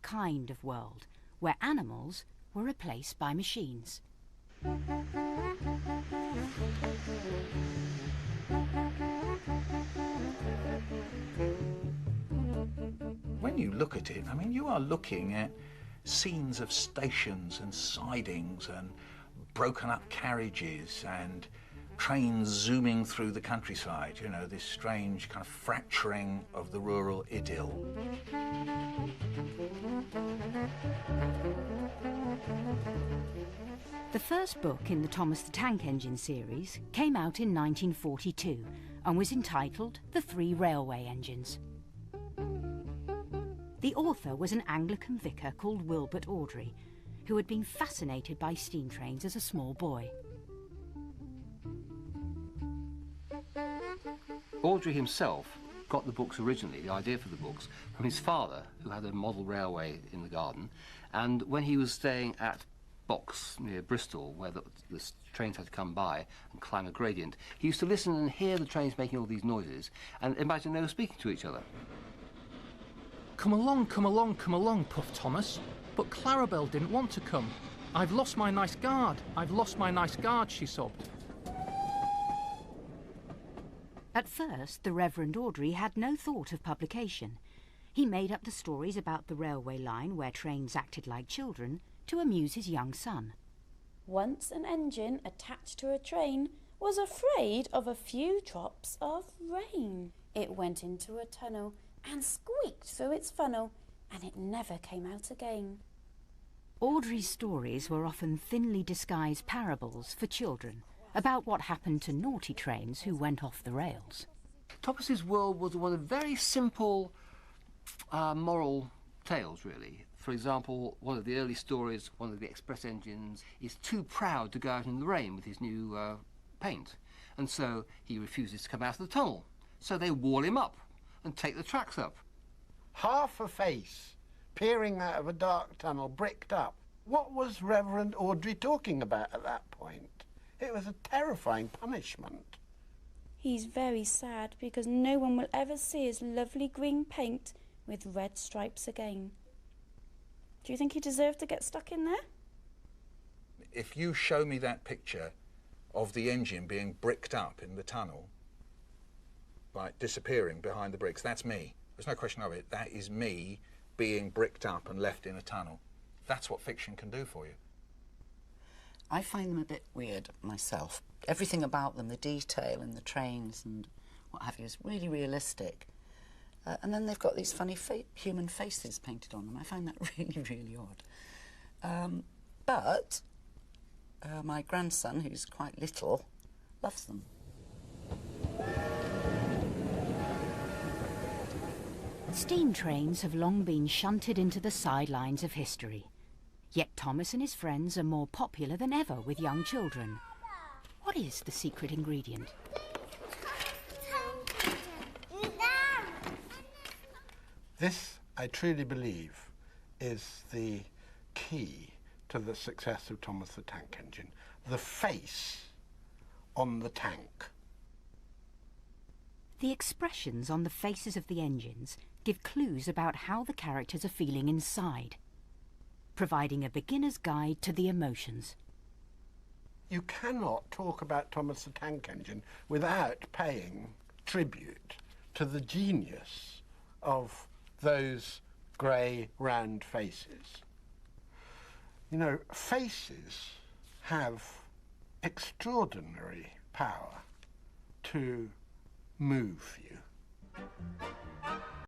kind of world, where animals were replaced by machines. When you look at it, I mean, you are looking at scenes of stations and sidings and broken up carriages and trains zooming through the countryside, you know, this strange kind of fracturing of the rural idyll. The first book in the Thomas the Tank Engine series came out in 1942 and was entitled The Three Railway Engines. The author was an Anglican vicar called Wilbert Awdry, who had been fascinated by steam trains as a small boy. Awdry himself got the books originally, the idea for the books, from his father, who had a model railway in the garden, and when he was staying at Box near Bristol, where the trains had to come by and climb a gradient, he used to listen and hear the trains making all these noises and imagine they were speaking to each other. Come along, puffed Thomas. But Clarabelle didn't want to come. I've lost my nice guard, she sobbed. At first, the Reverend Awdry had no thought of publication. He made up the stories about the railway line where trains acted like children to amuse his young son. Once an engine attached to a train was afraid of a few drops of rain. It went into a tunnel and squeaked through its funnel, and it never came out again. Awdry's stories were often thinly disguised parables for children about what happened to naughty trains who went off the rails. Thomas's world was one of very simple moral tales, really. For example, one of the early stories, one of the express engines, is too proud to go out in the rain with his new paint, and so he refuses to come out of the tunnel. So they wall him up and take the tracks up. Half a face, peering out of a dark tunnel, bricked up. What was Reverend Awdry talking about at that point? It was a terrifying punishment. He's very sad because no one will ever see his lovely green paint with red stripes again. Do you think he deserved to get stuck in there? If you show me that picture of the engine being bricked up in the tunnel, like disappearing behind the bricks, that's me. There's no question of it. That is me being bricked up and left in a tunnel. That's what fiction can do for you. I find them a bit weird myself. Everything about them, the detail in the trains and what have you, is really realistic. And then they've got these funny human faces painted on them. I find that really, really odd. But my grandson, who's quite little, loves them. Steam trains have long been shunted into the sidelines of history. Yet Thomas and his friends are more popular than ever with young children. What is the secret ingredient? This, I truly believe, is the key to the success of Thomas the Tank Engine. The face on the tank. The expressions on the faces of the engines give clues about how the characters are feeling inside, providing a beginner's guide to the emotions. You cannot talk about Thomas the Tank Engine without paying tribute to the genius of those grey, round faces. You know, faces have extraordinary power to move you.